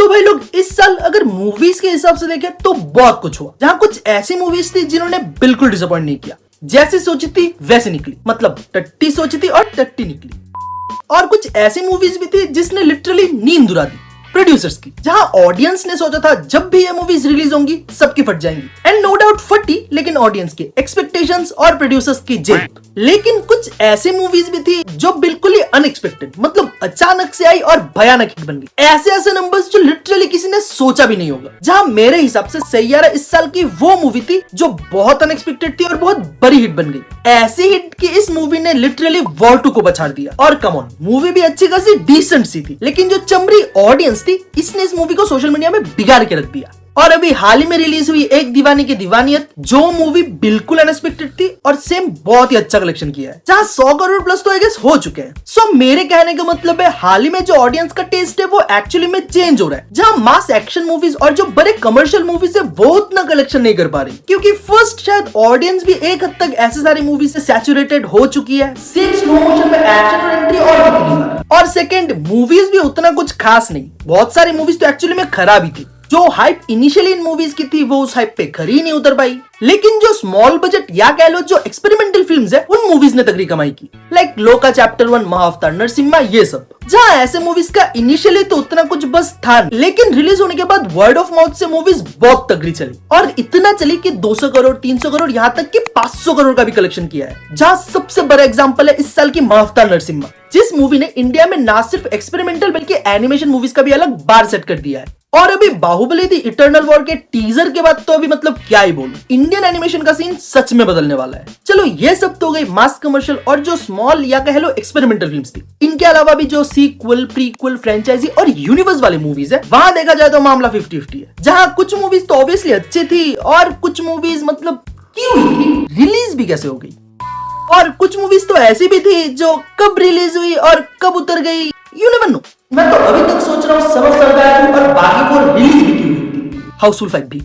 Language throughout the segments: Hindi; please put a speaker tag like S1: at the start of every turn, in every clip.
S1: तो भाई लोग इस साल अगर मूवीज के हिसाब से देखें तो बहुत कुछ हुआ। जहां कुछ ऐसी मूवीज थी जिन्होंने बिल्कुल डिसअपॉइंट नहीं किया, जैसी सोची थी वैसे निकली, मतलब टट्टी सोची थी और टट्टी निकली। और कुछ ऐसी मूवीज भी थी जिसने लिटरली नींद उड़ा दी प्रोड्यूसर्स की, जहां ऑडियंस ने सोचा था जब भी ये मूवीज रिलीज होंगी सबकी फट जाएंगी। एंड नो डाउट फटी, लेकिन ऑडियंस के एक्सपेक्टेशंस और प्रोड्यूसर्स की जीत। लेकिन कुछ ऐसी मूवीज भी थी जो बिल्कुल ही अनएक्सपेक्टेड, मतलब अचानक से आई और भयानक हिट बन गई। ऐसे ऐसे नंबर्स जो लिटरली किसी ने सोचा भी नहीं होगा। जहां मेरे हिसाब से सैयारा इस साल की वो मूवी थी जो बहुत अनएक्सपेक्टेड थी और बहुत बड़ी हिट बन गई। ऐसी हिट की इस मूवी ने लिटरली वॉर 2 को पछाड़ दिया। और कम ऑन, मूवी भी अच्छी खासी डिसेंट सी थी, लेकिन जो चमरी ऑडियंस थी इसने इस मूवी को सोशल मीडिया में बिगाड़ के रख दिया। और अभी हाल ही में रिलीज हुई एक दीवानी की दीवानियत, जो मूवी बिल्कुल अनएक्सपेक्टेड थी और सेम बहुत ही अच्छा कलेक्शन किया है, जहां 100 करोड़ प्लस तो आई गेस हो चुके हैं। सो मेरे कहने का मतलब है हाल ही में जो ऑडियंस का टेस्ट है वो एक्चुअली में चेंज हो रहा है। जहां मास एक्शन मूवीज और जो बड़े कमर्शियल मूवीज है वो उतना कलेक्शन नहीं कर पा रही, क्योंकि फर्स्ट शायद ऑडियंस भी एक हद तक ऐसे सारी मूवी से सैचुरेटेड हो चुकी है। सेम स्लो मोशन में एक्शन और एंट्री और सेकंड, मूवीज भी उतना कुछ खास नहीं। बहुत सारी मूवीज तो एक्चुअली में खराब ही थी। जो हाइप इनिशियली इन मूवीज की थी वो उस हाइप पे खरी नहीं उतर पाई। लेकिन जो स्मॉल बजट या कह लो जो एक्सपेरिमेंटल फिल्म्स है उन मूवीज ने तगड़ी कमाई की, लाइक लोका चैप्टर 1, महाअवतार, नरसिम्हा, ये सब। जहां ऐसे मूवीज का इनिशियली तो उतना कुछ बस था, लेकिन रिलीज होने के बाद वर्ड ऑफ माउथ से मूवीज बहुत तगड़ी चली और इतना चली कि 200 करोड़, 300 करोड़, यहाँ तक कि 500 करोड़ का भी कलेक्शन किया है। जहां सबसे बड़ा एग्जांपल है इस साल की महाअवतार नरसिम्हा, जिस मूवी ने इंडिया में ना सिर्फ एक्सपेरिमेंटल बल्कि एनिमेशन मूवीज का भी अलग बार सेट कर दिया है। और अभी बाहुबली दी इटर्नल वॉर के टीजर के बाद तो अभी मतलब क्या ही बोलूं, इंडियन एनिमेशन का सीन सच में बदलने वाला है। चलो ये सब तो गई मास कमर्शियल और जो स्मॉल या कह लो एक्सपेरिमेंटल फिल्म्स थी। इनके अलावा भी जो सीक्वल, प्रीक्वल, फ्रेंचाइजी और यूनिवर्स वाली मूवीज है, वहां देखा जाए तो मामला 50-50 है। जहां कुछ मूवीज तो ऑब्वियसली अच्छी थी और कुछ मूवीज मतलब क्यों हुई थी, रिलीज भी कैसे हो गई। और कुछ मूवीज तो ऐसी भी थी जो कब रिलीज हुई और कब उतर गई, यू नेवर नो। मैं तो अभी तक सोच रहा हूँ समर सरदार और बागी 4 रिलीज भी क्यों हुई। हाउसफुल 5 भी,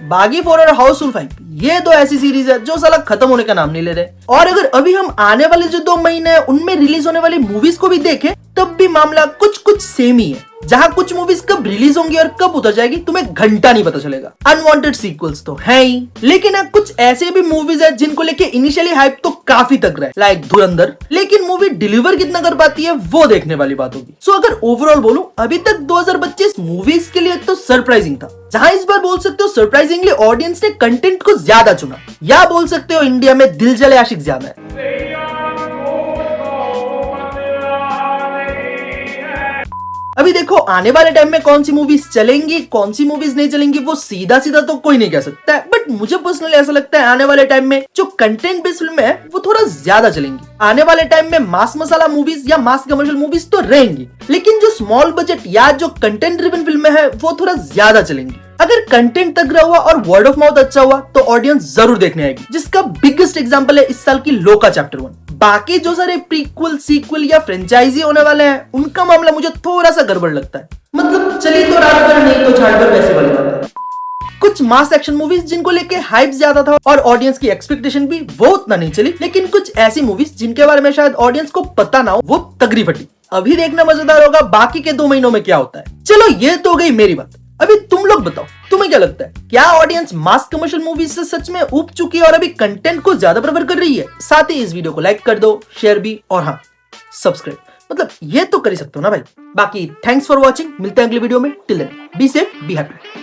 S1: बागी 4 और हाउसफुल 5 ये दो ऐसी सीरीज है जो साला खत्म होने का नाम नहीं ले रहे। और अगर अभी हम आने वाले जो 2 महीने हैं उनमें रिलीज होने वाली मूवीज को भी देखें तब भी मामला कुछ कुछ सेम ही है। जहां कुछ मूवीज कब रिलीज होंगी और कब उतर जाएगी तुम्हें घंटा नहीं पता चलेगा। अनवांटेड सीक्वल्स तो है ही, लेकिन कुछ ऐसे भी मूवीज है जिनको लेके इनिशियली हाइप तो काफी तक रहा है, लाइक धुरंधर। लेकिन मूवी डिलीवर कितना कर पाती है वो देखने वाली बात होगी। सो अगर ओवरऑल बोलूं, अभी तक 2025 मूवीज के लिए तो सरप्राइजिंग था। जहां इस बार बोल सकते हो सरप्राइजिंगली ऑडियंस ने कंटेंट को ज्यादा चुना, या बोल सकते हो इंडिया में दिल जले आशिक ज्यादा है। अभी देखो आने वाले टाइम में कौन सी मूवीज चलेंगी, कौन सी मूवीज नहीं चलेंगी, वो सीधा सीधा तो कोई नहीं कह सकता है। बट मुझे पर्सनली ऐसा लगता है आने वाले टाइम में जो कंटेंट बेस्ड फिल्म है वो थोड़ा ज्यादा चलेंगी। आने वाले टाइम में मास मसाला मूवीज या मास कमर्शियल मूवीज तो रहेंगी, लेकिन जो स्मॉल बजट या जो कंटेंट ड्रिवन फिल्में हैं वो थोड़ा ज्यादा चलेंगी। अगर कंटेंट तगड़ा हुआ और वर्ड ऑफ माउथ अच्छा हुआ तो ऑडियंस जरूर देखने आएगी, जिसका बिगेस्ट एग्जांपल है इस साल की लोका चैप्टर 1। बाकी जो सारे प्रीक्वल, सीक्वल या फ्रेंचाइजी होने वाले हैं उनका मामला मुझे थोड़ा सा गड़बड़ लगता है। मतलब चली तो रात भर नहीं तो झाड़ भर वैसे वाली बात है। कुछ मास एक्शन मूवीज जिनको लेके हाइप ज्यादा था और ऑडियंस की एक्सपेक्टेशन भी वो उतना नहीं चली, लेकिन कुछ ऐसी मूवीज जिनके बारे में शायद ऑडियंस को पता ना हो वो तगड़ी फटी। अभी देखना मजेदार होगा बाकी के 2 महीनों में क्या होता है। चलो ये तो गई मेरी बात, अभी तुम लोग बताओ तुम्हें क्या लगता है, क्या ऑडियंस मास कमर्शियल मूवीज से सच में ऊब चुकी है और अभी कंटेंट को ज्यादा प्रेफर कर रही है। साथ ही इस वीडियो को लाइक कर दो, शेयर भी, और हाँ सब्सक्राइब, मतलब ये तो कर ही सकते हो ना भाई। बाकी थैंक्स फॉर वॉचिंग, मिलते हैं अगले वीडियो में। Till then be safe, be happy.